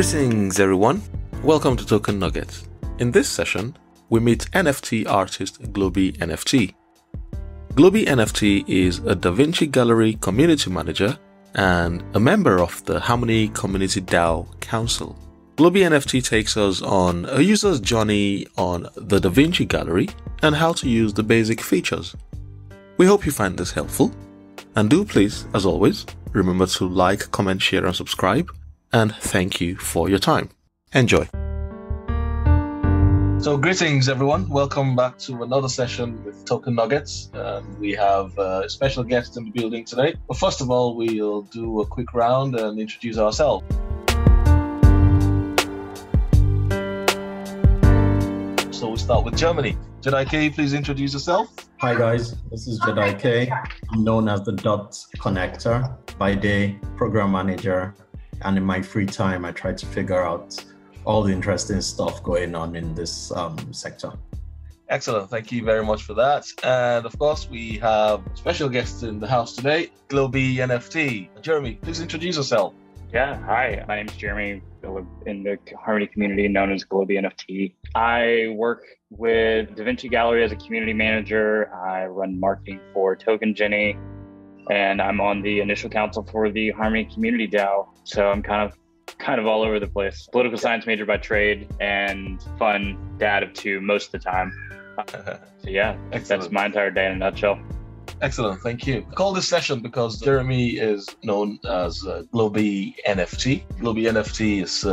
Greetings everyone, welcome to Token Nuggets. In this session, we meet NFT artist Globey NFT. Globey NFT is a daVinci Gallery community manager and a member of the Harmony Community DAO Council. Globey NFT takes us on a user's journey on the daVinci Gallery and how to use the basic features. We hope you find this helpful, and do please, as always, remember to like, comment, share and subscribe, and thank you for your time. Enjoy. So greetings everyone, welcome back to another session with Token Nuggets. We have a special guest in the building today. But first of all, we'll do a quick round and introduce ourselves. So we start with Germany. Jedi K, please introduce yourself. Hi guys, this is Jedi K. I'm known as the Dot Connector, by day program manager, and in my free time I try to figure out all the interesting stuff going on in this sector. Excellent, thank you very much for that. And of course we have special guests in the house today, Globey NFT. Jeremy, please introduce yourself. Yeah, hi, my name is Jeremy. I live in the Harmony community known as Globey NFT. I work with daVinci Gallery as a community manager. I run marketing for Token Jenny, and I'm on the initial council for the Harmony Community DAO. So I'm kind of all over the place. Political science major by trade and fun dad of two most of the time. So yeah, that's my entire day in a nutshell. Excellent, thank you. I call this session because Jeremy is known as Globey NFT. Globey NFT is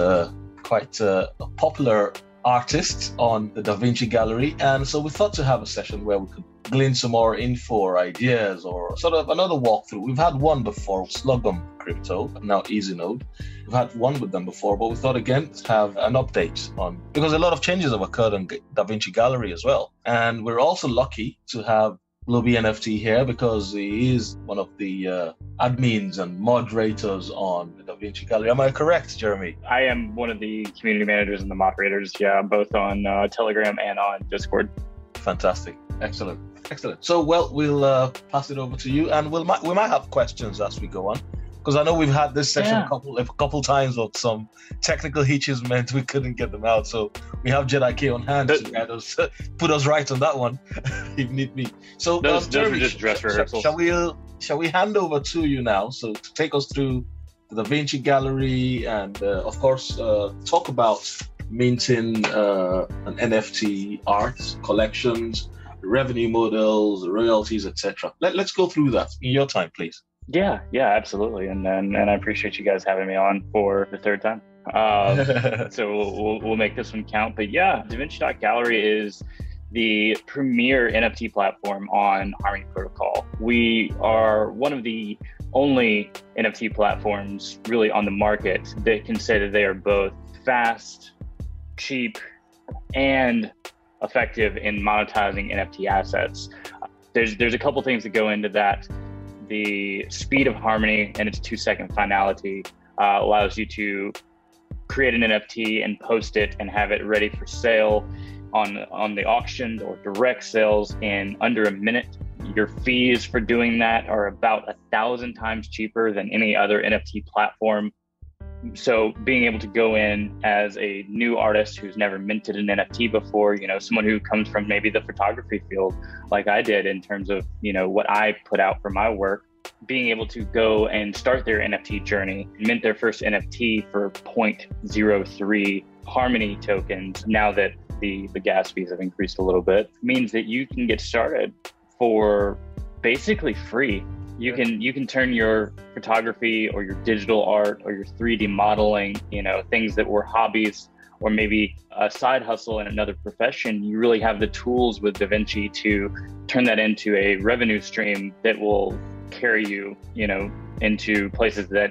quite a popular artist on the daVinci Gallery, and so we thought to have a session where we could glean some more info or ideas or sort of another walkthrough. We've had one before, Slugum Crypto, now EasyNode. We've had one with them before, but we thought again to have an update on, because a lot of changes have occurred on daVinci Gallery as well. And we're also lucky to have Globey NFT here because he is one of the admins and moderators on the daVinci Gallery. Am I correct, Jeremy? I am one of the community managers and the moderators, yeah, both on Telegram and on Discord. Fantastic. Excellent. Excellent. So, well, we'll pass it over to you, and we might have questions as we go on, because I know we've had this session a couple times, but some technical hitches meant we couldn't get them out. So we have Jedi K on hand to kind of put us right on that one, if need be. So, those Jeremy, are just dress rehearsals. Shall we hand over to you now? So to take us through the daVinci Gallery and, of course, talk about minting an NFT art collections, revenue models, royalties, etc. Let's go through that in your time, please. Yeah, absolutely. And I appreciate you guys having me on for the third time. So we'll make this one count. But yeah, daVinci.gallery is the premier NFT platform on Harmony Protocol. We are one of the only NFT platforms really on the market that can say that they are both fast, cheap, and effective in monetizing NFT assets. There's a couple things that go into that. The speed of Harmony and its 2-second finality allows you to create an NFT and post it and have it ready for sale on the auction or direct sales in under a minute. Your fees for doing that are about 1,000 times cheaper than any other NFT platform. So being able to go in as a new artist who's never minted an NFT before, someone who comes from maybe the photography field, like I did in terms of, what I put out for my work, being able to go and start their NFT journey, mint their first NFT for 0.03 Harmony tokens, now that the gas fees have increased a little bit, means that you can get started for basically free. You can turn your photography or your digital art or your 3D modeling, things that were hobbies or maybe a side hustle in another profession. You really have the tools with daVinci to turn that into a revenue stream that will carry you, into places that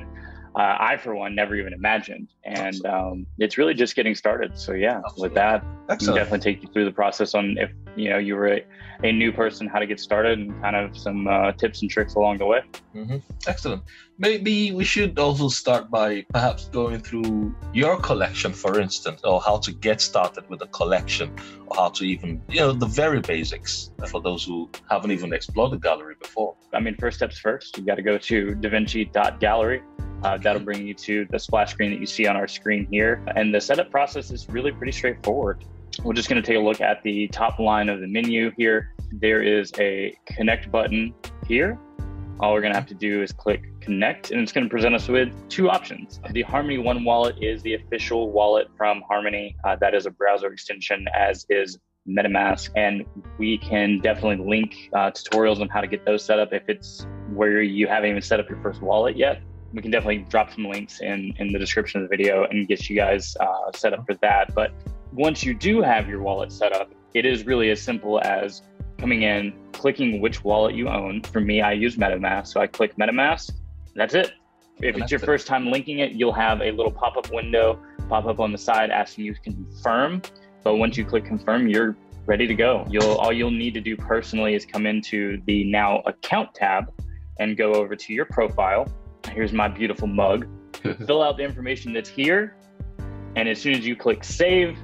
I, for one, never even imagined. And it's really just getting started. So yeah, with that, I can definitely take you through the process on if, you were a new person, how to get started and kind of some tips and tricks along the way. Mm-hmm. Excellent. Maybe we should also start by perhaps going through your collection, for instance, or how to get started with a collection, or how to even, the very basics for those who haven't even explored the gallery before. I mean, first steps first, you got to go to daVinci.gallery. That'll bring you to the splash screen that you see on our screen here. And the setup process is really pretty straightforward. We're just going to take a look at the top line of the menu here. There is a connect button here. All we're going to have to do is click connect, and it's going to present us with two options. The Harmony One wallet is the official wallet from Harmony. That is a browser extension, as is MetaMask, and we can definitely link tutorials on how to get those set up. If it's where you haven't even set up your first wallet yet, we can definitely drop some links in the description of the video and get you guys set up for that. But once you do have your wallet set up, it is really as simple as coming in, clicking which wallet you own. For me, I use MetaMask, so I click MetaMask. That's it. If it's your first time linking it, you'll have a little pop-up window pop up on the side asking you to confirm. But once you click confirm, you're ready to go. All you'll need to do personally is come into the Now Account tab and go over to your profile. Here's my beautiful mug. Fill out the information that's here. And as soon as you click save,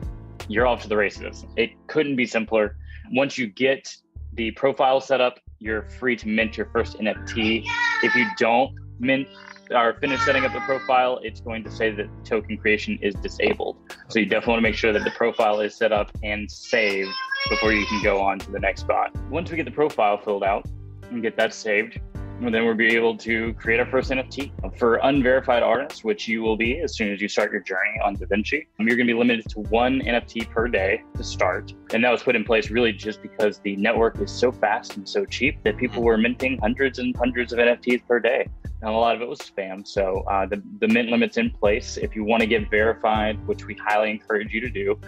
you're off to the races. It couldn't be simpler. Once you get the profile set up, you're free to mint your first NFT. If you don't mint or finish setting up the profile, it's going to say that token creation is disabled. So you definitely want to make sure that the profile is set up and saved before you can go on to the next spot. Once we get the profile filled out and get that saved, and then we'll be able to create our first NFT. For unverified artists, which you will be as soon as you start your journey on daVinci, you're going to be limited to one NFT per day to start. And that was put in place really just because the network is so fast and so cheap that people were minting hundreds and hundreds of NFTs per day. And a lot of it was spam. So the mint limit's in place. If you want to get verified, which we highly encourage you to do,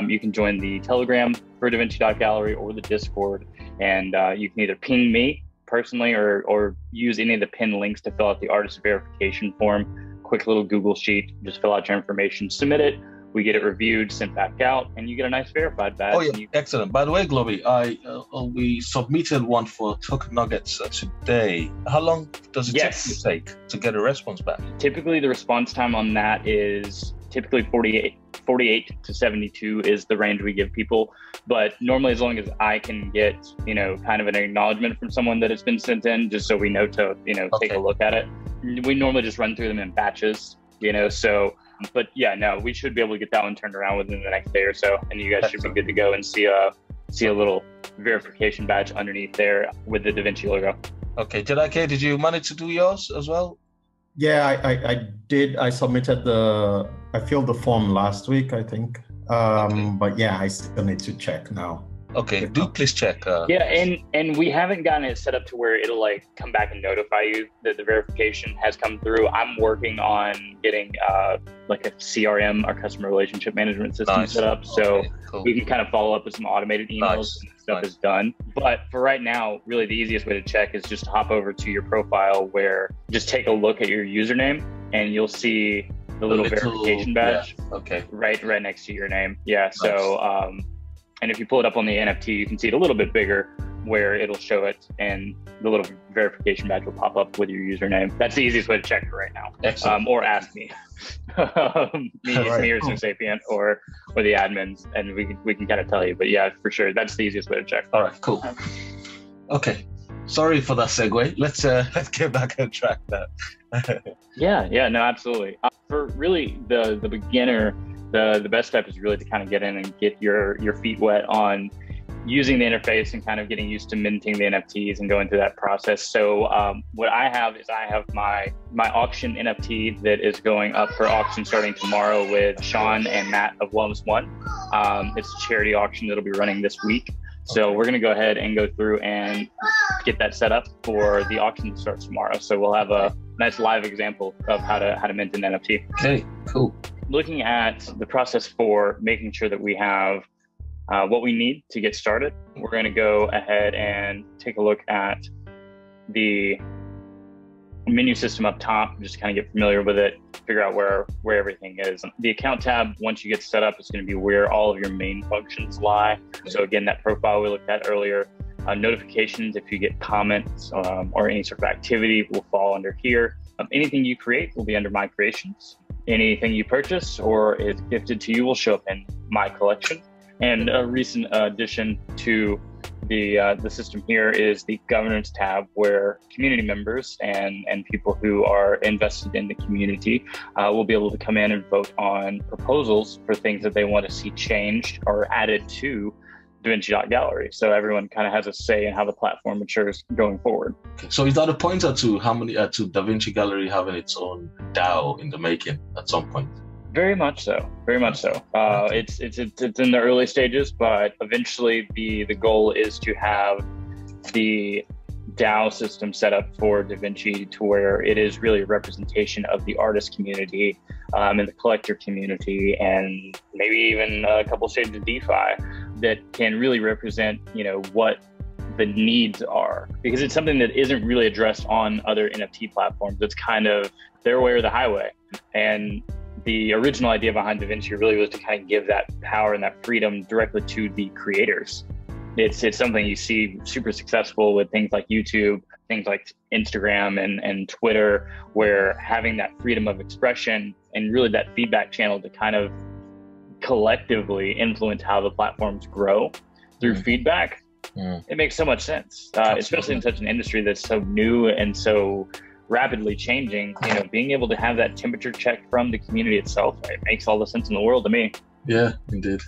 you can join the Telegram for daVinci.gallery or the Discord. And you can either ping me personally or use any of the pinned links to fill out the artist verification form. Quick little Google sheet, just fill out your information, submit it, we get it reviewed, sent back out, and you get a nice verified badge. Oh yeah, excellent. By the way, Globey, we submitted one for token nuggets today. How long does it typically take to get a response back? Typically the response time on that is typically 48 to 72 is the range we give people. But normally, as long as I can get, kind of an acknowledgement from someone that it's been sent in, just so we know to, take a look at it. We normally just run through them in batches, so, but yeah, no, we should be able to get that one turned around within the next day or so. And you guys should be good to go and see a little verification badge underneath there with the daVinci logo. Okay, JediK, did you manage to do yours as well? Yeah, I did. I submitted I filled the form last week, I think. But yeah, I still need to check now. Okay, do please check. Yeah, and we haven't gotten it set up to where it'll come back and notify you that the verification has come through. I'm working on getting a CRM, our customer relationship management system, set up, so cool. We can kind of follow up with some automated emails and stuff is done. But for right now, really the easiest way to check is just to hop over to your profile, where just take a look at your username and you'll see the little verification badge. Yeah. Okay. Right next to your name. Yeah. So and if you pull it up on the NFT, you can see it a little bit bigger, where it'll show it and the little verification badge will pop up with your username. That's the easiest way to check for right now. Excellent. Or ask me, me or Sapient or the admins, and we can kind of tell you. But yeah, for sure, that's the easiest way to check. All right, cool. Okay, sorry for that segue. Let's get back on track now. Yeah, no, absolutely. For really the beginner, the best step is really to kind of get in and get your feet wet on using the interface and kind of getting used to minting the NFTs and going through that process. So what I have my auction NFT that is going up for auction starting tomorrow with Sean and Matt of Wellness One. It's a charity auction that'll be running this week. So we're going to go ahead and go through and get that set up for the auction that starts tomorrow. So we'll have a nice live example of how to mint an NFT. Okay, cool. Looking at the process for making sure that we have what we need to get started, we're going to go ahead and take a look at the menu system up top, just kind of get familiar with it, figure out where everything is. The account tab, once you get set up, is going to be where all of your main functions lie. So again, that profile we looked at earlier, notifications, if you get comments or any sort of activity, will fall under here. Anything you create will be under My Creations. Anything you purchase or is gifted to you will show up in My Collection. And a recent addition to The system here is the governance tab, where community members and people who are invested in the community will be able to come in and vote on proposals for things that they want to see changed or added to daVinci.gallery. So everyone kind of has a say in how the platform matures going forward. Okay. So is that a pointer to how many to daVinci Gallery having its own DAO in the making at some point? Very much so. Very much so. It's in the early stages, but eventually the goal is to have the DAO system set up for daVinci to where it is really a representation of the artist community and the collector community, and maybe even a couple shades of DeFi that can really represent, what the needs are, because it's something that isn't really addressed on other NFT platforms. It's kind of their way or the highway. And the original idea behind daVinci really was to kind of give that power and that freedom directly to the creators. It's something you see super successful with things like YouTube, things like Instagram and Twitter, where having that freedom of expression and really that feedback channel to kind of collectively influence how the platforms grow through feedback. It makes so much sense, especially in such an industry that's so new and so rapidly changing. Being able to have that temperature check from the community itself, it makes all the sense in the world to me. Yeah, indeed.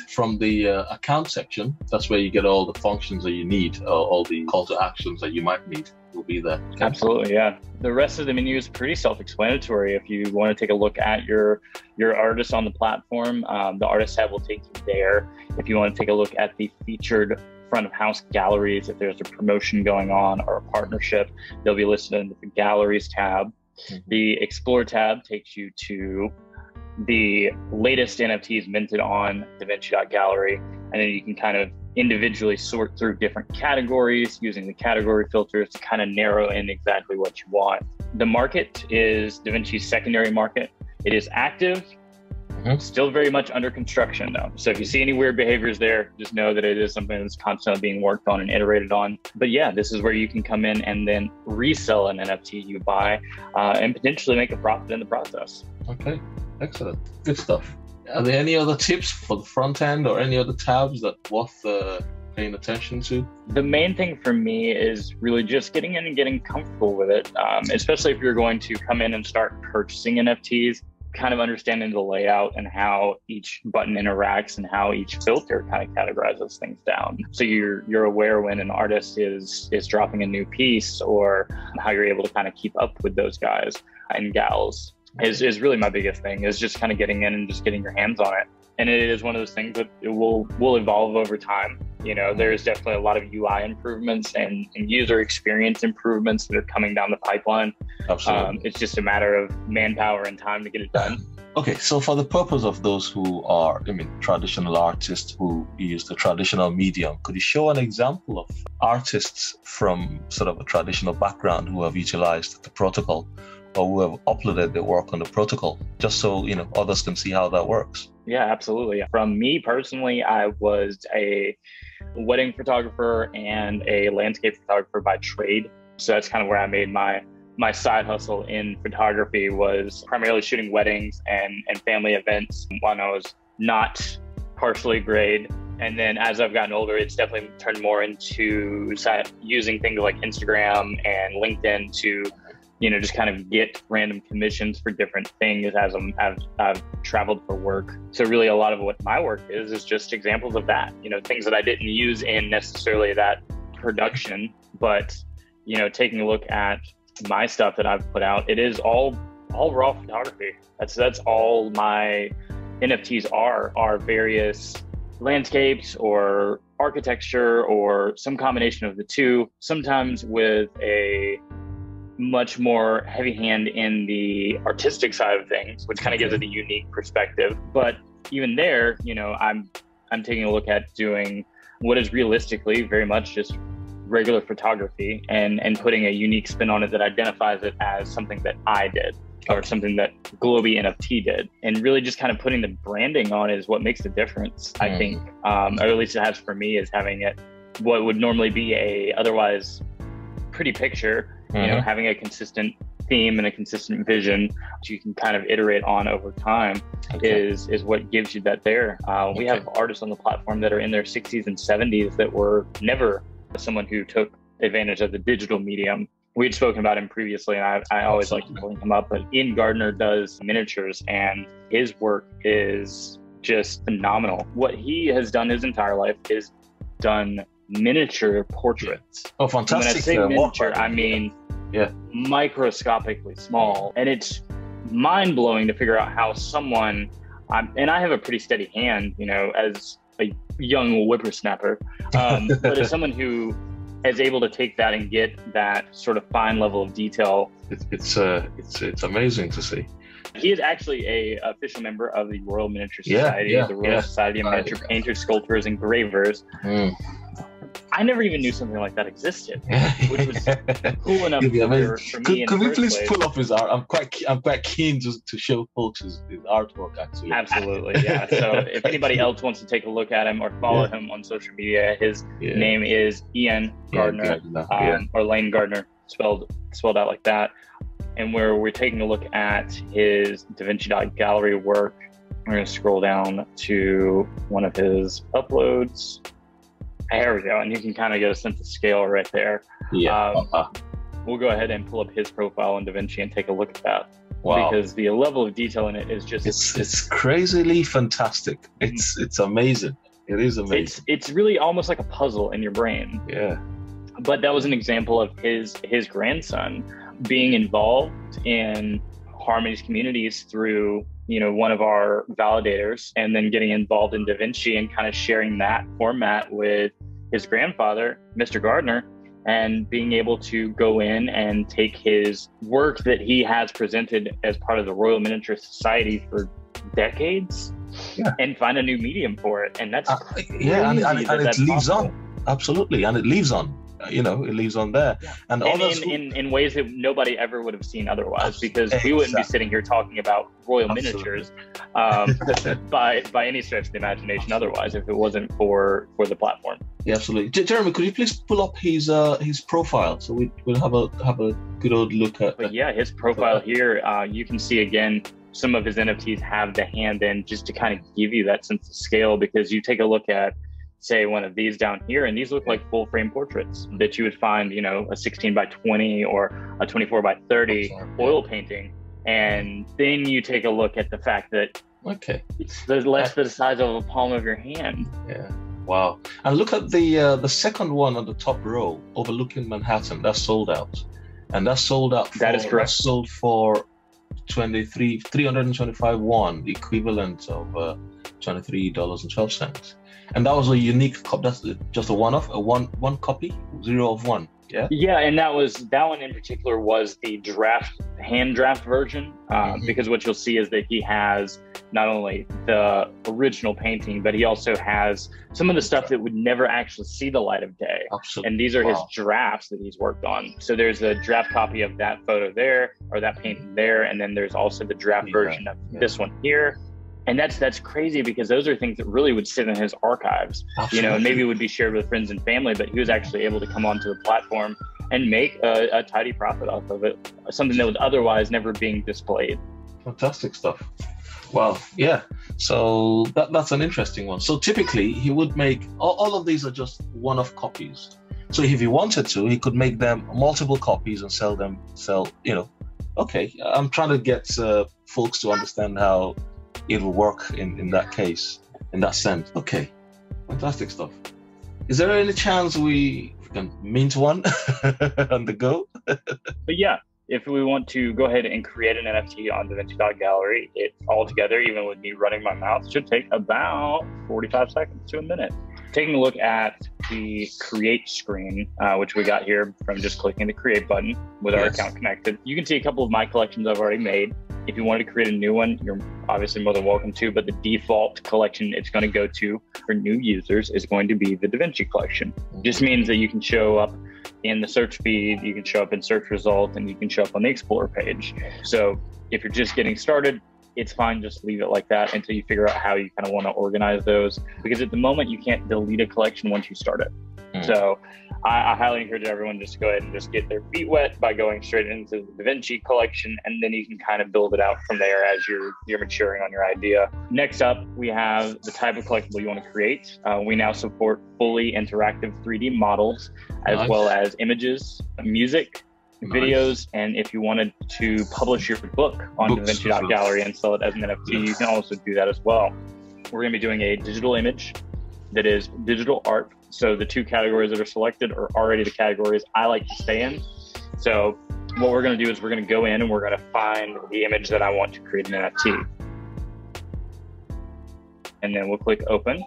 From the account section, that's where you get all the functions that you need, all the call to actions that you might need will be there. Okay. Absolutely, yeah. The rest of the menu is pretty self-explanatory. If you want to take a look at your artist on the platform, the artist tab will take you there. If you want to take a look at the featured front of house galleries, if there's a promotion going on or a partnership, they'll be listed in the galleries tab. The explore tab takes you to the latest NFTs minted on daVinci.gallery, and then you can kind of individually sort through different categories using the category filters to kind of narrow in exactly what you want. The market is daVinci's secondary market. It is active, still very much under construction though. So if you see any weird behaviors there, just know that it is something that's constantly being worked on and iterated on. But yeah, this is where you can come in and then resell an NFT you buy and potentially make a profit in the process. Okay. Excellent. Good stuff. Are there any other tips for the front end or any other tabs that worth paying attention to? The main thing for me is really just getting in and getting comfortable with it, especially if you're going to come in and start purchasing NFTs, kind of understanding the layout and how each button interacts and how each filter kind of categorizes things down. So you're aware when an artist is dropping a new piece, or how you're able to kind of keep up with those guys and gals. Is really my biggest thing, is just kind of getting in and just getting your hands on it. And it is one of those things that it will evolve over time. There's definitely a lot of UI improvements and user experience improvements that are coming down the pipeline. Absolutely. It's just a matter of manpower and time to get it done. Okay, so for the purpose of those who are, traditional artists who use the traditional medium, could you show an example of artists from sort of a traditional background who have utilized the protocol, or who have uploaded their work on the protocol, just so others can see how that works? Yeah, absolutely. From me personally, I was a wedding photographer and a landscape photographer by trade. So that's kind of where I made my side hustle in photography, was primarily shooting weddings and family events when I was not partially grade. And then as I've gotten older, it's definitely turned more into using things like Instagram and LinkedIn to just kind of get random commissions for different things as I've traveled for work. So really a lot of what my work is just examples of that, things that I didn't use in necessarily that production, but, taking a look at my stuff that I've put out, it is all raw photography. That's all my NFTs are various landscapes or architecture or some combination of the two, sometimes with a much more heavy hand in the artistic side of things, which kind of gives it a unique perspective. But even there, I'm taking a look at doing what is realistically very much just regular photography and putting a unique spin on it that identifies it as something that I did or something that Globey NFT did. And really just kind of putting the branding on it is what makes the difference, I think, or at least it has for me, is having it what would normally be a otherwise pretty picture, having a consistent theme and a consistent vision that you can kind of iterate on over time is what gives you that there. We have artists on the platform that are in their 60s and 70s that were never someone who took advantage of the digital medium. We'd spoken about him previously, and I always like to bring him up, but Ian Gardiner does miniatures, and his work is just phenomenal. What he has done his entire life is done miniature portraits. Oh, fantastic. When I say miniature, I mean microscopically small. And it's mind-blowing to figure out how someone, and I have a pretty steady hand, you know, as a young whippersnapper, but as someone who is able to take that and get that sort of fine level of detail. It's amazing to see. He is actually a official member of the Royal Miniature Society, the Royal Society of Miniature Painters, Sculptors, and Engravers. I never even knew something like that existed, which was cool enough for me. Could we please pull up his art? I'm quite keen to show folks his artwork, actually. Absolutely, yeah. So if anybody else wants to take a look at him or follow him on social media, his name is Ian Gardiner, or Lane Gardiner, spelled out like that. And where we're taking a look at his daVinci.gallery work, we're going to scroll down to one of his uploads. There we go, and you can kind of get a sense of scale right there. We'll go ahead and pull up his profile on daVinci and take a look at that. Wow. Because the level of detail in it is just... It's crazily fantastic. It's amazing. It is amazing. It's really almost like a puzzle in your brain. Yeah. But that was an example of his grandson being involved in Harmony's communities through, you know, one of our validators, and then getting involved in daVinci and kind of sharing that format with his grandfather, Mr. Gardiner, and being able to go in and take his work that he has presented as part of the Royal Miniature Society for decades and find a new medium for it. And that's crazy and it lives on. Absolutely. And it lives on. You know, it lives on there, and in ways that nobody ever would have seen otherwise, because we wouldn't be sitting here talking about Royal Miniatures by any stretch of the imagination otherwise, if it wasn't for the platform. Yeah, absolutely. Jeremy, could you please pull up his profile so we'll have a good old look at? But yeah, his profile here, you can see again some of his NFTs have the hand in, just to kind of give you that sense of scale, because you take a look at, say, one of these down here, and these look like full frame portraits that you would find, you know, a 16 by 20 or a 24 by 30 oil painting. And then you take a look at the fact that it's less than the size of a palm of your hand. Yeah. Wow. And look at the second one on the top row overlooking Manhattan. That's sold out. And that's sold out. That is correct. That's sold for 325 won, the equivalent of $23.12. And that was a unique copy. That's just a one-off, one copy, 0 of 1. Yeah, and that one in particular was the hand draft version, because what you'll see is that he has not only the original painting, but he also has some of the stuff that would never actually see the light of day. Absolutely. And these are his drafts that he's worked on. So there's a draft copy of that photo there, or that painting there, and then there's also the draft version of this one here. And that's crazy, because those are things that really would sit in his archives, you know, and maybe would be shared with friends and family, but he was actually able to come onto the platform and make a tidy profit off of it, something that was otherwise never being displayed. Fantastic stuff. Wow. Yeah. So that's an interesting one. So typically he would make, all of these are just one-off copies. So if he wanted to, he could make them multiple copies and sell, you know, I'm trying to get folks to understand how it'll work in that case, in that sense. Okay, fantastic stuff. Is there any chance we can mint one on the go? But yeah, if we want to go ahead and create an NFT on daVinci.gallery, it all together, even with me running my mouth, should take about 45 seconds to a minute. Taking a look at the create screen, which we got here from just clicking the create button with our account connected, you can see a couple of my collections I've already made. If you wanted to create a new one, you're obviously more than welcome to, but the default collection it's going to go to for new users is going to be the daVinci collection. It just means that you can show up in the search feed, you can show up in search results, and you can show up on the Explorer page. So if you're just getting started, it's fine, just leave it like that until you figure out how you kind of want to organize those, because at the moment you can't delete a collection once you start it. So I highly encourage everyone just to go ahead and just get their feet wet by going straight into the daVinci collection, and then you can kind of build it out from there as you're maturing on your idea. Next up, we have the type of collectible you want to create. We now support fully interactive 3D models, as well as images, music, videos, and if you wanted to publish your book on daVinci.gallery and sell it as an NFT, you can also do that as well. We're going to be doing a digital image that is digital art. So the two categories that are selected are already the categories I like to stay in. So what we're going to do is we're going to go in and we're going to find the image that I want to create an NFT. And then we'll click open.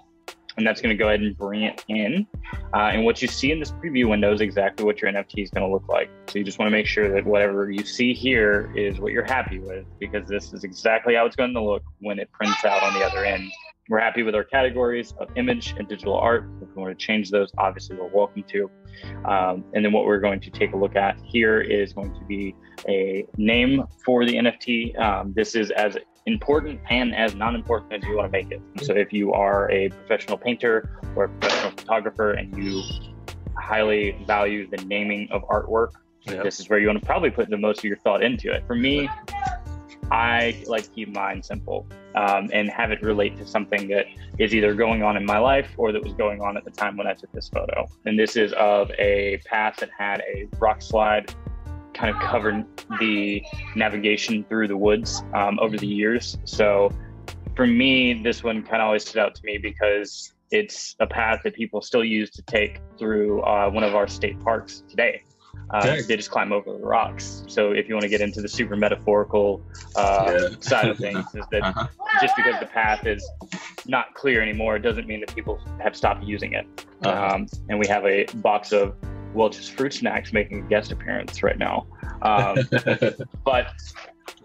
And that's going to go ahead and bring it in. And what you see in this preview window is exactly what your NFT is going to look like. So you just want to make sure that whatever you see here is what you're happy with, because this is exactly how it's going to look when it prints out on the other end. We're happy with our categories of image and digital art. If we want to change those, obviously we're welcome to. And then what we're going to take a look at here is going to be a name for the NFT. This is as important and as non-important as you want to make it. So if you are a professional painter or a professional photographer and you highly value the naming of artwork, this is where you want to probably put the most of your thought into it. For me, I like to keep mine simple and have it relate to something that is either going on in my life or that was going on at the time when I took this photo. And this is of a path that had a rock slide kind of covered the navigation through the woods over the years. So for me, this one kind of always stood out to me because it's a path that people still use to take through one of our state parks today. They just climb over the rocks. So if you want to get into the super metaphorical side of things, is that just because the path is not clear anymore, it doesn't mean that people have stopped using it. And we have a box of Welch's fruit snacks making a guest appearance right now. But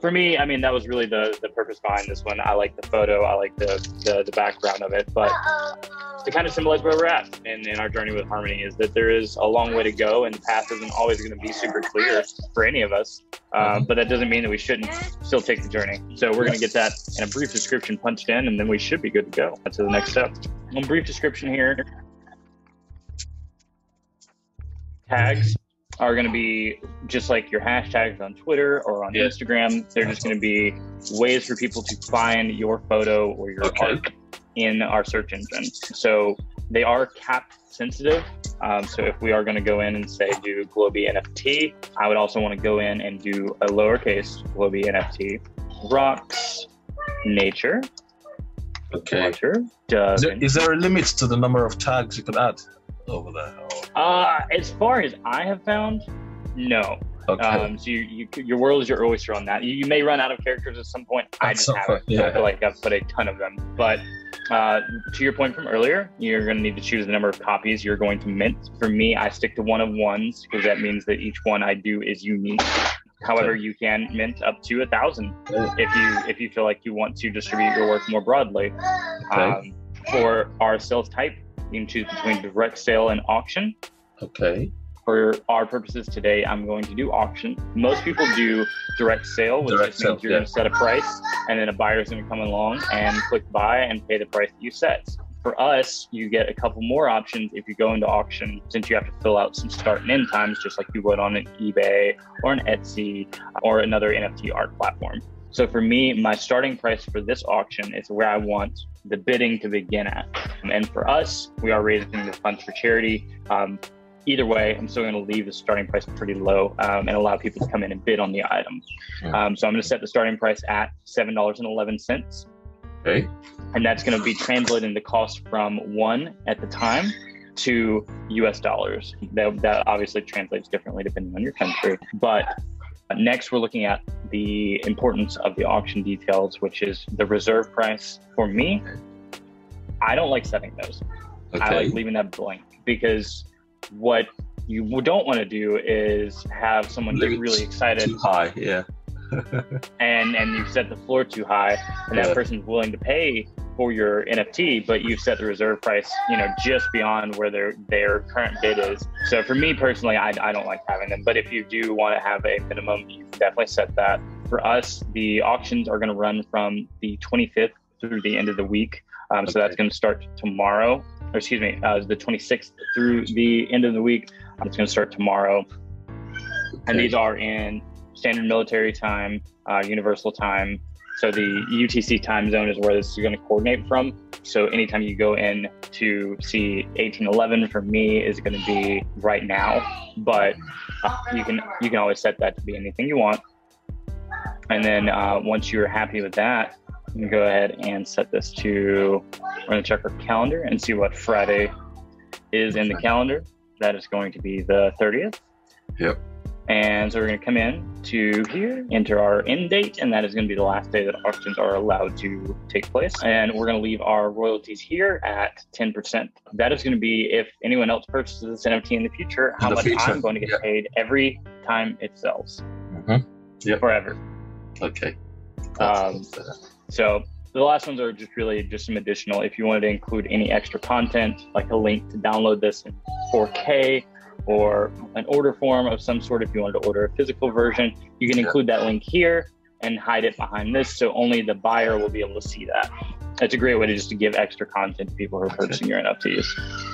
for me, I mean, that was really the purpose behind this one. I like the photo, I like the background of it, but to kind of symbolize where we're at in our journey with Harmony is that there is a long way to go, and the path isn't always going to be super clear for any of us. But that doesn't mean that we shouldn't still take the journey. So we're going to get that in a brief description punched in, and then we should be good to go. That's the next step. A brief description here. Tags are going to be just like your hashtags on Twitter or on Instagram. They're just going to be ways for people to find your photo or your art in our search engine. So they are cap sensitive. So if we are going to go in and say do Globey NFT, I would also want to go in and do a lowercase Globey NFT. Rocks, nature. Nature, is there a limit to the number of tags you could add over there? As far as I have found, no. So your world is your oyster on that. You may run out of characters at some point. I just haven't. I feel like I've put a ton of them. But to your point from earlier, you're going to need to choose the number of copies you're going to mint. For me, I stick to one of ones because that means that each one I do is unique. However, you can mint up to 1,000 if you feel like you want to distribute your work more broadly. For our sales type, you can choose between direct sale and auction. For our purposes today, I'm going to do auction. Most people do direct sale, which just means you're going to set a price, and then a buyer is going to come along and click buy and pay the price that you set. For us, you get a couple more options if you go into auction, since you have to fill out some start and end times, just like you would on an eBay or an Etsy or another NFT art platform. So for me, my starting price for this auction is where I want the bidding to begin at. And for us, we are raising the funds for charity. Either way, I'm still going to leave the starting price pretty low and allow people to come in and bid on the item. So I'm going to set the starting price at $7.11. And that's going to be translating the cost from one at the time to US dollars. That obviously translates differently depending on your country. But next, we're looking at the importance of the auction details, which is the reserve price. For me, I don't like setting those. I like leaving that blank, because what you don't want to do is have someone get really excited. Too high, and you set the floor too high, and that person's willing to pay for your NFT, but you've set the reserve price, just beyond where their current bid is. So for me personally, I don't like having them. But if you do want to have a minimum, you can definitely set that. For us, the auctions are going to run from the 25th through the end of the week. So that's going to start tomorrow. or excuse me, the 26th through the end of the week. It's going to start tomorrow. Okay. And these are in standard military time, universal time. So the UTC time zone is where this is going to coordinate from. So anytime you go in to see 1811 for me is going to be right now, but you can always set that to be anything you want. And then once you're happy with that, you can go ahead and set this to, we're going to check our calendar and see what Friday is in the calendar. That is going to be the 30th. Yep. And so we're going to come in to here, enter our end date, and that is going to be the last day that auctions are allowed to take place. And we're going to leave our royalties here at 10%. That is going to be if anyone else purchases this NFT in the future, how much I'm going to get paid every time it sells. Yep. Forever. Okay. So the last ones are just some additional. If you wanted to include any extra content, like a link to download this in 4K, or an order form of some sort, if you wanted to order a physical version, you can include that link here and hide it behind this, so only the buyer will be able to see that. It's a great way to give extra content to people who are purchasing your NFTs.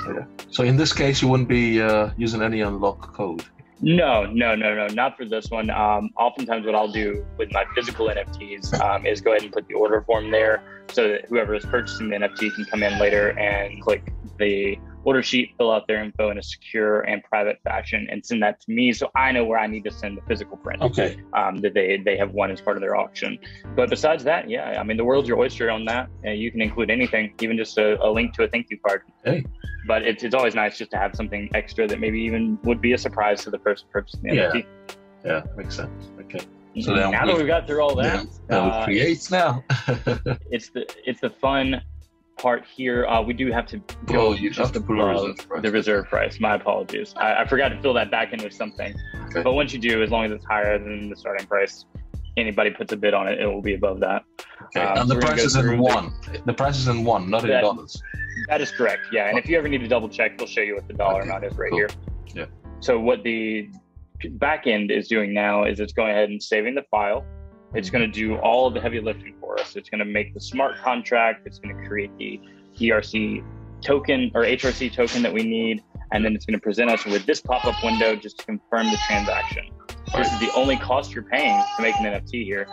Yeah. So in this case, you wouldn't be using any unlock code? No, not for this one. Oftentimes what I'll do with my physical NFTs is go ahead and put the order form there so that whoever is purchasing the NFT can come in later and click the order sheet, fill out their info in a secure and private fashion and send that to me so I know where I need to send the physical print that they have won as part of their auction. But besides that, yeah, I mean, the world's your oyster on that. And you can include anything, even just a link to a thank you card. Hey. But it's always nice just to have something extra that maybe even would be a surprise to the person purchasing the NFT. Yeah, makes sense. Okay. So now that we've got through all that, we'll create now. it's the fun part here. We do have to go just above the reserve price. My apologies. I forgot to fill that back in with something. Okay. But once you do, as long as it's higher than the starting price, anybody puts a bid on it, it will be above that. Okay. And the price is in one. The price is in one, not in dollars. That is correct. Yeah. And if you ever need to double check, we'll show you what the dollar amount is right here. Yeah. So what the back end is doing now is it's going ahead and saving the file. It's going to do all of the heavy lifting for us. It's going to make the smart contract. It's going to create the ERC token or HRC token that we need. And then it's going to present us with this pop-up window just to confirm the transaction. This is the only cost you're paying to make an NFT here.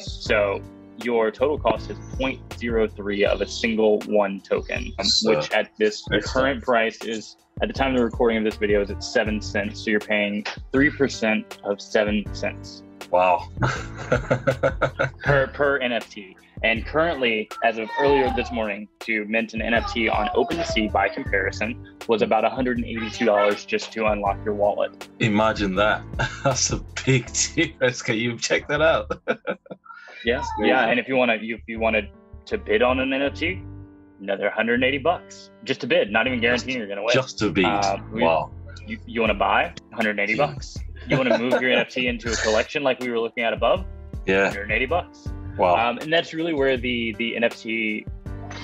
So your total cost is 0.03 of a single one token, which at the current price is, at the time of the recording of this video, is at 7 cents. So you're paying 3% of 7 cents. Wow. per NFT. And currently, as of earlier this morning, to mint an NFT on OpenSea by comparison was about $182 just to unlock your wallet. Imagine that. That's a big difference. Can you check that out? Yeah. And if you wanted to bid on an NFT, another $180 just to bid, not even guaranteeing you're going to win. Just to bid. Wow. You want to buy $180. You want to move your NFT into a collection like we were looking at above? Yeah. $180. Wow. And that's really where the NFT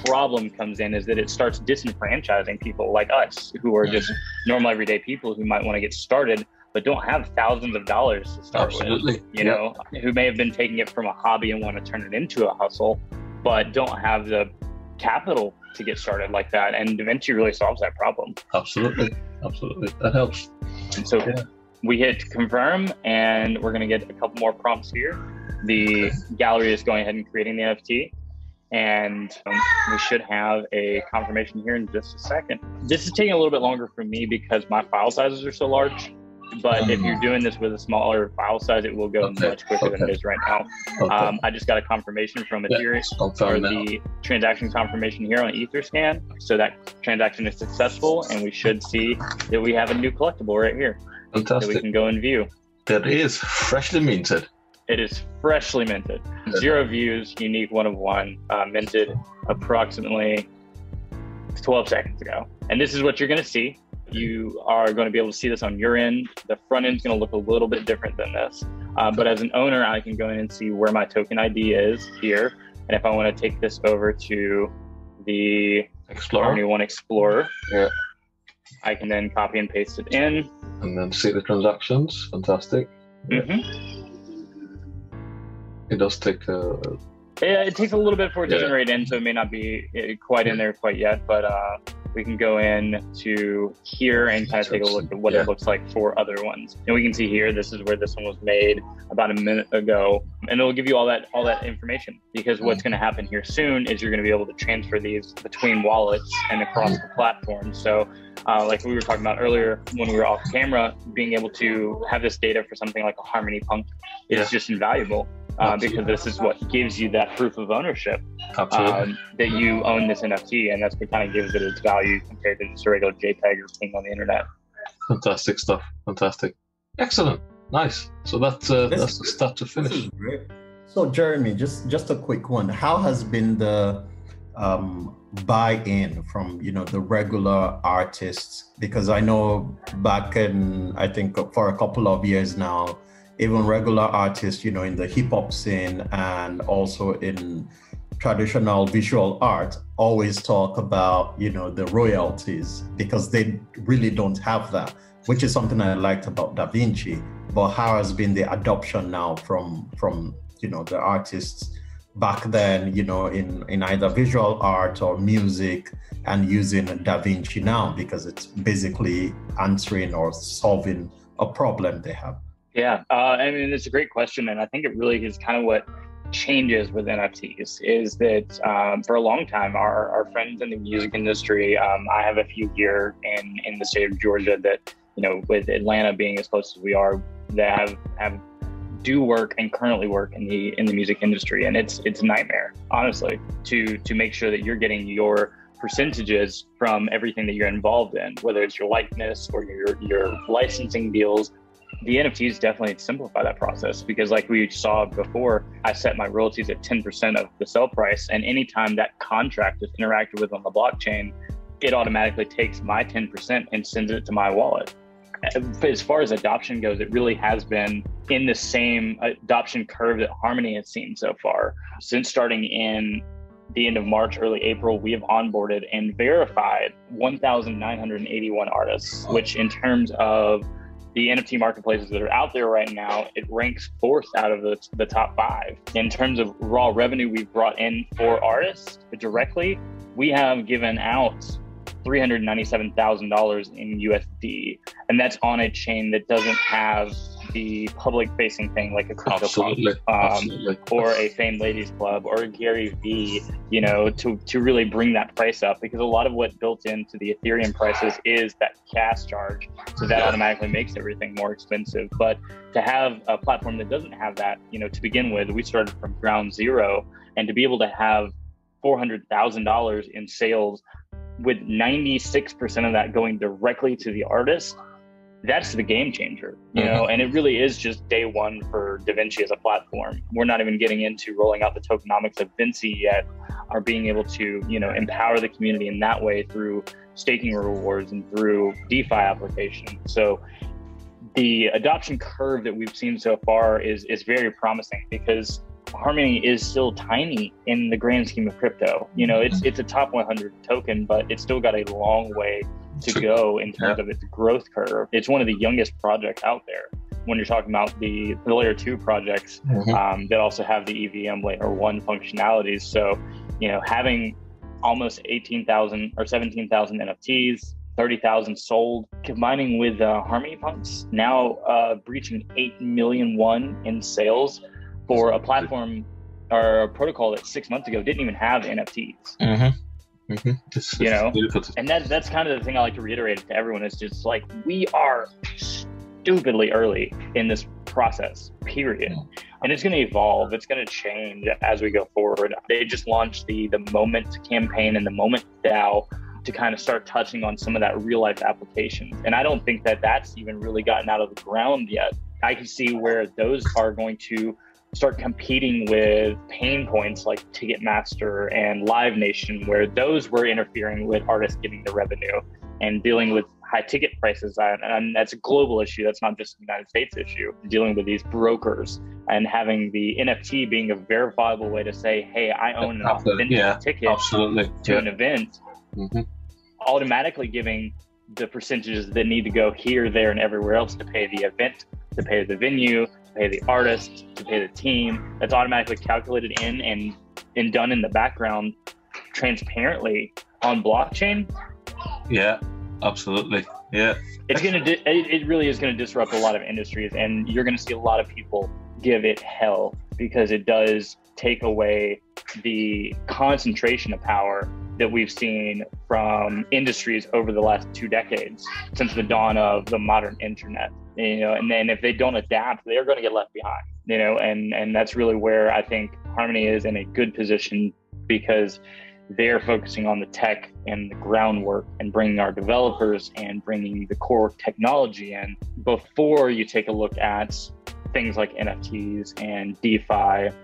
problem comes in, is that it starts disenfranchising people like us who are just normal everyday people who might want to get started but don't have thousands of dollars to start with, you know, who may have been taking it from a hobby and want to turn it into a hustle, but don't have the capital to get started like that. And daVinci really solves that problem. Absolutely. That helps. And so we hit confirm, and we're going to get a couple more prompts here. The gallery is going ahead and creating the NFT, and we should have a confirmation here in just a second. This is taking a little bit longer for me because my file sizes are so large, but if you're doing this with a smaller file size, it will go much quicker than it is right now. I just got a confirmation from Ethereum, or the transaction confirmation here on Etherscan, so that transaction is successful, and we should see that we have a new collectible right here. Fantastic. That we can go and view. That is freshly minted. It is freshly minted. 0 views, unique, 1 of 1, minted approximately 12 seconds ago. And this is what you're going to see. You are going to be able to see this on your end. The front end is going to look a little bit different than this. But as an owner, I can go in and see where my token ID is here. And if I want to take this over to the Harmony Explorer, I can then copy and paste it in. And then see the transactions. Fantastic. It does take it takes a little bit for it to generate in, so it may not be quite in there quite yet, but we can go in to here and kind of take a look at what it looks like for other ones. And we can see here, this is where this one was made about a minute ago. And it'll give you all that information, because what's going to happen here soon is you're going to be able to transfer these between wallets and across the platform. So like we were talking about earlier when we were off camera, being able to have this data for something like a Harmony Punk is just invaluable. Because this is what gives you that proof of ownership that you own this NFT, and that's what kind of gives it its value compared to just a regular JPEG or thing on the internet. Fantastic stuff. Fantastic. Excellent. Nice. So that's the start to finish. So Jeremy, just a quick one. How has been the buy-in from the regular artists? Because I know back in, I think for a couple of years now, even regular artists, in the hip hop scene and also in traditional visual art, always talk about, the royalties, because they really don't have that, which is something I liked about daVinci. But how has been the adoption now from the artists back then, in either visual art or music, and using daVinci now, because it's basically answering or solving a problem they have? Yeah, I mean, it's a great question. And I think it really is kind of what changes with NFTs is that for a long time, our friends in the music industry, I have a few here in the state of Georgia that, with Atlanta being as close as we are, that do work and currently work in the music industry. And it's a nightmare, honestly, to make sure that you're getting your percentages from everything that you're involved in, whether it's your likeness or your licensing deals. The NFTs definitely simplify that process, because like we saw before, I set my royalties at 10% of the sell price. And anytime that contract is interacted with on the blockchain, it automatically takes my 10% and sends it to my wallet. As far as adoption goes, it really has been in the same adoption curve that Harmony has seen so far. Since starting in the end of March, early April, we have onboarded and verified 1,981 artists, which in terms of the NFT marketplaces that are out there right now, it ranks 4th out of the top 5. In terms of raw revenue we've brought in for artists directly, we have given out $397,000 in USD. And that's on a chain that doesn't have the public-facing thing like a CryptoPunk or a Famed Ladies Club or a Gary V, to really bring that price up, because a lot of what built into the Ethereum prices is that gas charge. So that automatically makes everything more expensive. But to have a platform that doesn't have that, to begin with, we started from ground zero, and to be able to have $400,000 in sales with 96% of that going directly to the artist, that's the game changer, and it really is just day one for daVinci as a platform. We're not even getting into rolling out the tokenomics of Vinci yet, or being able to, empower the community in that way through staking rewards and through DeFi applications. So the adoption curve that we've seen so far is very promising, because Harmony is still tiny in the grand scheme of crypto. It's a top 100 token, but it's still got a long way to go in terms of its growth curve. It's one of the youngest projects out there. When you're talking about the layer 2 projects that also have the EVM layer 1 functionalities. So, having almost 18,000 or 17,000 NFTs, 30,000 sold, combining with Harmony Punks, now breaching 8 million in sales for a platform or a protocol that 6 months ago didn't even have NFTs. And that's kind of the thing I like to reiterate to everyone, is just like, we are stupidly early in this process, period. And it's going to evolve. It's going to change as we go forward. They just launched the Moment campaign and the Moment DAO to kind of start touching on some of that real life applications. And I don't think that that's even really gotten out of the ground yet. I can see where those are going to start competing with pain points like Ticketmaster and Live Nation, where those were interfering with artists getting the revenue and dealing with high ticket prices. And that's a global issue. That's not just a United States issue. Dealing with these brokers and having the NFT being a verifiable way to say, hey, I own an authentic ticket to an event, automatically giving the percentages that need to go here, there, and everywhere else to pay the event, to pay the venue, to pay the artist, to pay the team. That's automatically calculated in and done in the background transparently on blockchain. Yeah, absolutely. Yeah. It really is gonna disrupt a lot of industries, and you're gonna see a lot of people give it hell because it does take away the concentration of power that we've seen from industries over the last 2 decades since the dawn of the modern internet. And then if they don't adapt, they're going to get left behind. And that's really where I think Harmony is in a good position, because they're focusing on the tech and the groundwork and bringing our developers and bringing the core technology in before you take a look at things like NFTs and DeFi,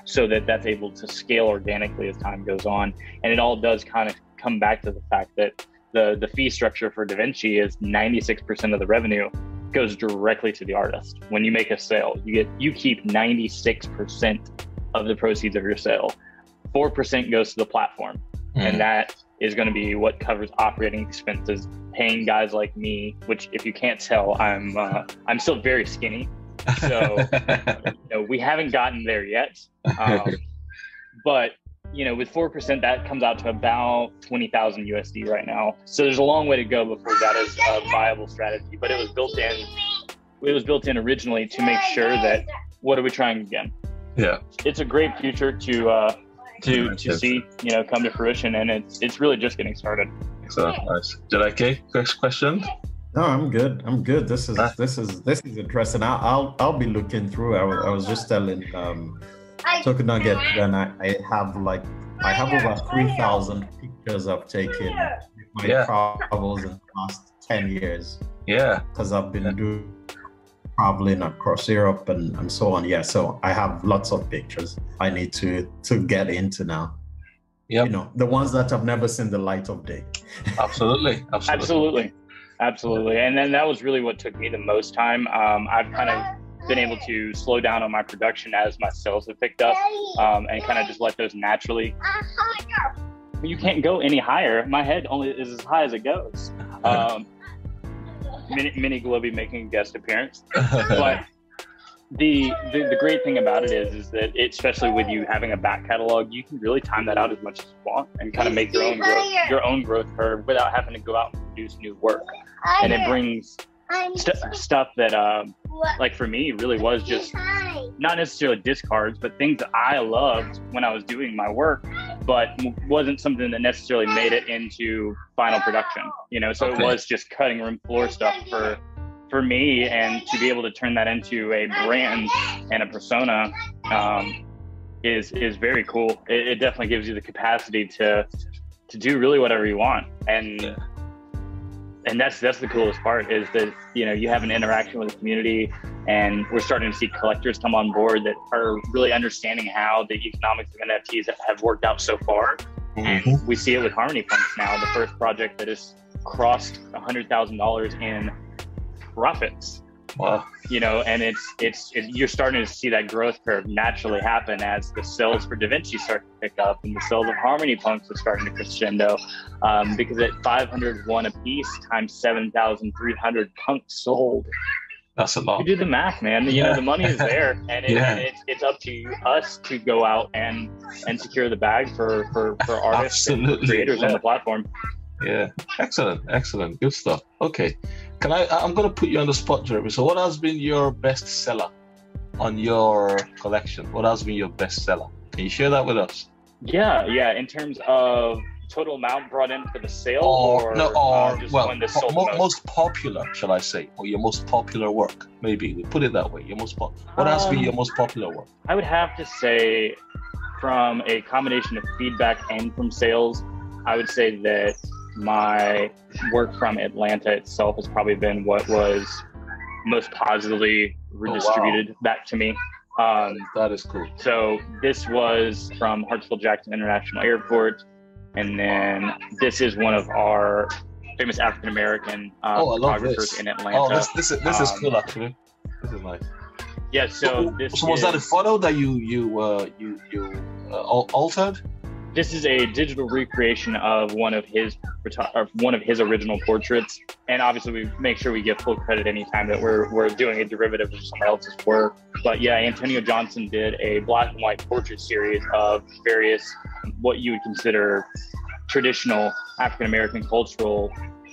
so that that's able to scale organically as time goes on. And it all does kind of come back to the fact that the fee structure for daVinci is 96% of the revenue goes directly to the artist. When you make a sale, you keep 96% of the proceeds of your sale. 4% goes to the platform. And that is going to be what covers operating expenses, paying guys like me, which if you can't tell, I'm still very skinny. So we haven't gotten there yet. But with 4%, that comes out to about 20,000 USD right now. So there's a long way to go before that is a viable strategy. But it was built in originally to make sure that, what are we trying again? Yeah, it's a great future to see come to fruition, and it's really just getting started. So nice. JK, next question. No, I'm good. This is interesting. I'll be looking through. I was just telling Token Nugget, and I have over 3,000 pictures I've taken with my travels in the last 10 years. Yeah, because I've been traveling across Europe and so on. Yeah, so I have lots of pictures I need to get into now. Yeah, the ones that have never seen the light of day. Absolutely. And then that was really what took me the most time. I've kind of been able to slow down on my production as my sales have picked up, and kind of just let those naturally. You can't go any higher. My head only is as high as it goes. Mini Globey making a guest appearance. But the great thing about it is that especially with you having a back catalog, you can really time that out as much as you want and kind of make your own growth curve without having to go out and produce new work. And it brings stuff that like for me really was just not necessarily discards, but things that I loved when I was doing my work, but wasn't something that necessarily made it into final production. So it was just cutting room floor stuff for me, and to be able to turn that into a brand and a persona is very cool. It definitely gives you the capacity to do really whatever you want, and that's the coolest part, is that you have an interaction with the community, and we're starting to see collectors come on board that are really understanding how the economics of NFTs have worked out so far. And we see it with Harmony Punks now, the first project that has crossed $100,000 in profits. Wow. And it's you're starting to see that growth curve naturally happen as the sales for daVinci start to pick up, and the sales of Harmony Punks are starting to crescendo, because at 501 a piece times 7,300 punks sold, that's a lot. You do the math, man. The money is there, and it's up to us to go out and secure the bag for artists and creators on the platform. Yeah, excellent, good stuff. Okay, I'm going to put you on the spot, Jeremy. So what has been your best seller on your collection? What has been your best seller? Can you share that with us? Yeah. In terms of total amount brought in for the sale, most popular, shall I say, or your most popular work? Maybe we put it that way. What has been your most popular work? I would have to say, from a combination of feedback and from sales, I would say that my work from Atlanta itself has probably been what was most positively redistributed back to me. That is cool. So this was from Hartsfield-Jackson International Airport, and then this is one of our famous African-American photographers in Atlanta. Oh, this is cool, actually. This is nice. Yeah. So was that a photo that you altered? This is a digital recreation of one of his original portraits, and obviously we make sure we give full credit anytime that we're doing a derivative of someone else's work. But yeah, Antonio Johnson did a black and white portrait series of various what you would consider traditional African-American cultural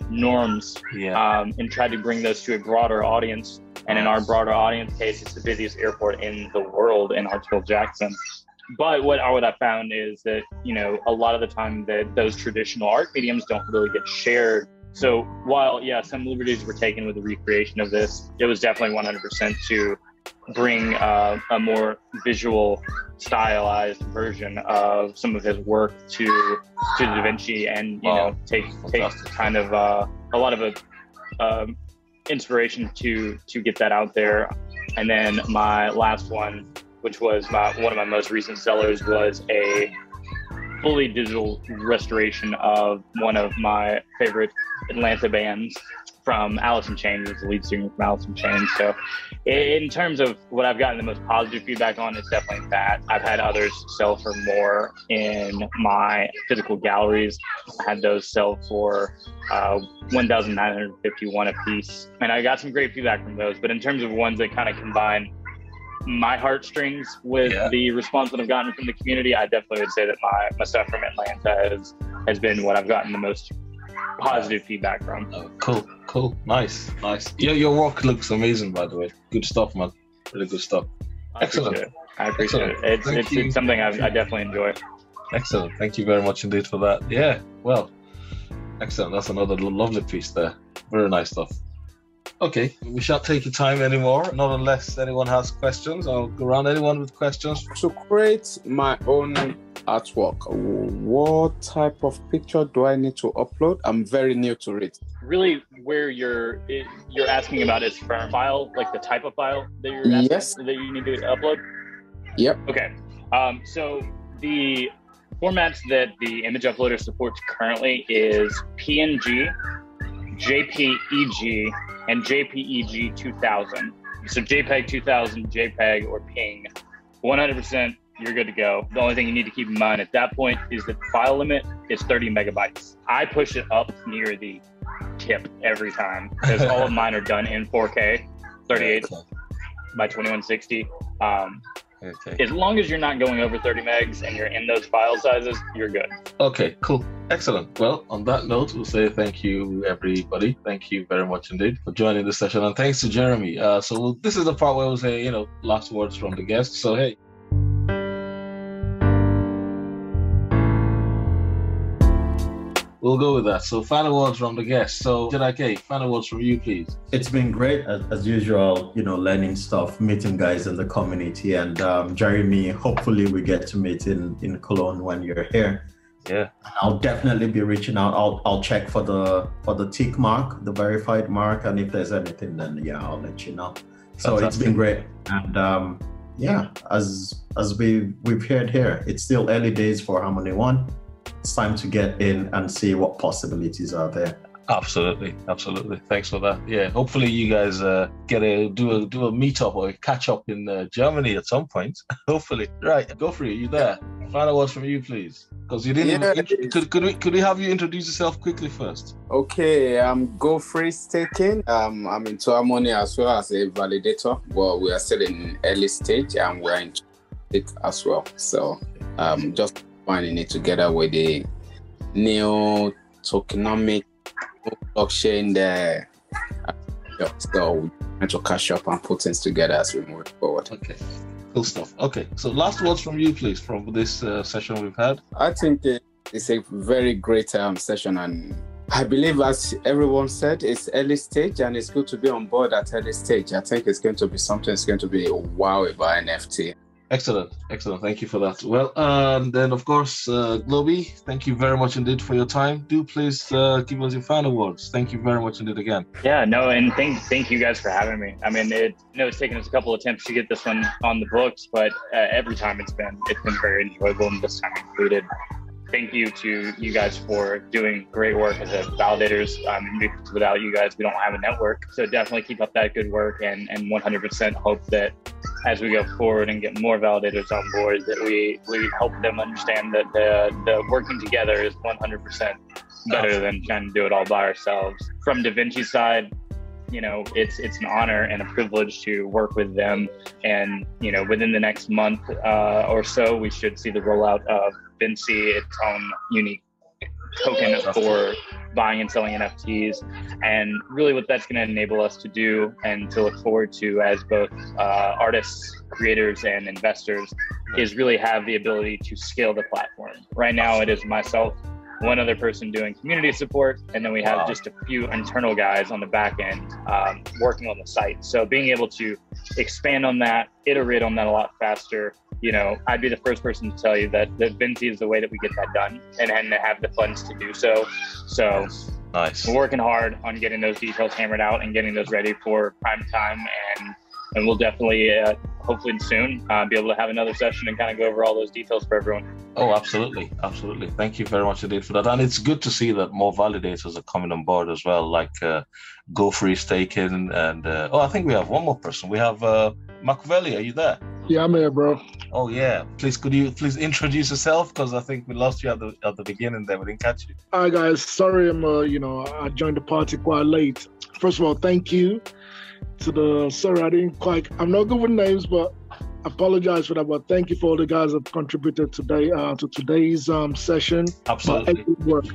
norms, and tried to bring those to a broader audience. And in our broader audience case, it's the busiest airport in the world in Hartsfield-Jackson. But what I found is that, you know, a lot of the time that those traditional art mediums don't really get shared. So while, some liberties were taken with the recreation of this, it was definitely 100% to bring a more visual, stylized version of some of his work to daVinci, and, you know, take kind of a lot of inspiration to get that out there. And then my last one, which was one of my most recent sellers, was a fully digital restoration of one of my favorite Atlanta bands from Alice in Chains. It's the lead singer from Alice in Chains. So in terms of what I've gotten the most positive feedback on, it's definitely that. I've had others sell for more in my physical galleries. I had those sell for $1,951 a piece. And I got some great feedback from those. But in terms of ones that kind of combine my heartstrings with the response that I've gotten from the community, I definitely would say that my stuff from Atlanta has been what I've gotten the most positive feedback from. Oh, cool, nice. Your work looks amazing, by the way. Good stuff, man. Really good stuff. Excellent. I appreciate it. It's something I definitely enjoy. Excellent. Thank you very much indeed for that. Yeah, well, excellent. That's another lovely piece there. Very nice stuff. Okay, we shan't take your time anymore, not unless anyone has questions. I'll go around. Anyone with questions? To create my own artwork, what type of picture do I need to upload? I'm very new to it. Really, where you're asking about is from file, like the type of file that you're asking, that you need to upload? Yep. Okay. So the formats that the image uploader supports currently is PNG, JPEG, and JPEG 2000. So JPEG 2000, JPEG, or PNG, 100%, you're good to go. The only thing you need to keep in mind at that point is that the file limit is 30 megabytes. I push it up near the tip every time because all of mine are done in 4K, 38 by 2160. As long as you're not going over 30 megs and you're in those file sizes, you're good. Okay, cool. Excellent. Well, on that note, we'll say thank you, everybody. Thank you very much indeed for joining this session. And thanks to Jeremy. So this is the part where we'll say, last words from the guests. So, hey. We'll go with that. So final words from the guests. So JK, final words from you, please. It's been great as usual, learning stuff, meeting guys in the community, and Jeremy, hopefully we get to meet in Cologne when you're here. Yeah. I'll definitely be reaching out. I'll check for the tick mark, the verified mark, and if there's anything, then I'll let you know. So Fantastic. It's been great. And as we've heard here, it's still early days for Harmony One. It's time to get in and see what possibilities are there. Absolutely. Thanks for that. Yeah, hopefully you guys do a meetup or a catch up in Germany at some point. Hopefully. Right, Gofree, are you there? Final words from you, please. Because you didn't. Could we have you introduce yourself quickly first? Okay, I'm GofreeStaking. I'm into Harmony as well as a validator, but we are still in early stage and we're in it as well. So just finding it together with the new tokenomic blockchain there. So we're trying to catch up and put things together as we move forward. Okay, cool stuff. Okay, so last words from you, please, from this session we've had. I think it's a very great session, and I believe, as everyone said, it's early stage and it's good to be on board at early stage. I think it's going to be something that's going to be wow about NFT. Excellent. Thank you for that. Well, then of course, Globey, thank you very much indeed for your time. Do please give us your final words. Thank you very much indeed again. Yeah, no, and thank you guys for having me. I mean, it's taken us a couple attempts to get this one on the books, but every time it's been very enjoyable, and this time included. Thank you to you guys for doing great work as validators. Without you guys, we don't have a network. So definitely keep up that good work, and 100% hope that as we go forward and get more validators on board, that we help them understand that the working together is 100% better than trying to do it all by ourselves. From daVinci's side, it's an honor and a privilege to work with them. And, within the next month or so, we should see the rollout of Vinci, its own unique token for buying and selling NFTs. And really what that's going to enable us to do and to look forward to as both artists, creators, and investors is really have the ability to scale the platform. Right now it is myself, one other person doing community support, and then we have just a few internal guys on the back end working on the site. So being able to expand on that, iterate on that a lot faster, you know, I'd be the first person to tell you that daVinci is the way that we get that done and to have the funds to do so. So nice. We're working hard on getting those details hammered out and getting those ready for prime time, and we'll definitely, hopefully soon, be able to have another session and kind of go over all those details for everyone. Oh, absolutely. Absolutely. Thank you very much indeed for that. And it's good to see that more validators are coming on board as well, like GofreeStaking and, I think we have one more person. We have MarkV. Are you there? Yeah, I'm here, bro. Oh, yeah. Could you please introduce yourself? Because I think we lost you at the beginning there. We didn't catch you. Hi, guys. Sorry, I joined the party quite late. First of all, thank you to I'm not good with names, but I apologize for that. But thank you for all the guys that contributed today to today's session. Absolutely.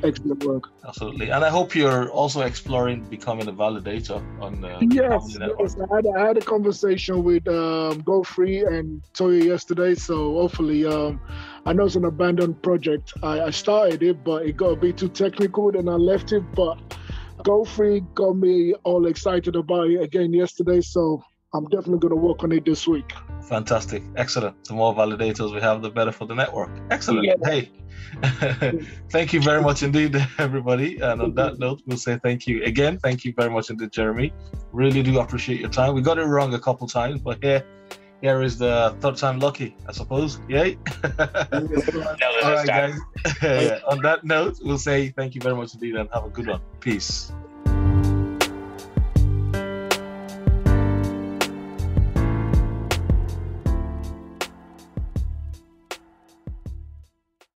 Excellent work. Absolutely. And I hope you're also exploring becoming a validator on the network. Yes. I had a conversation with Gofree and Toya yesterday. So hopefully, I know it's an abandoned project. I started it, but it got a bit too technical, and I left it. But Gofree got me all excited about it again yesterday, so I'm definitely going to work on it this week. Fantastic. Excellent. The more validators we have, the better for the network. Excellent. Yeah. Hey, thank you very much indeed, everybody. And on that note, we'll say thank you again. Thank you very much indeed, Jeremy. Really do appreciate your time. We got it wrong a couple times, but here is the third time lucky, I suppose. Yay. All right, guys. On that note, we'll say thank you very much indeed and have a good one. Peace.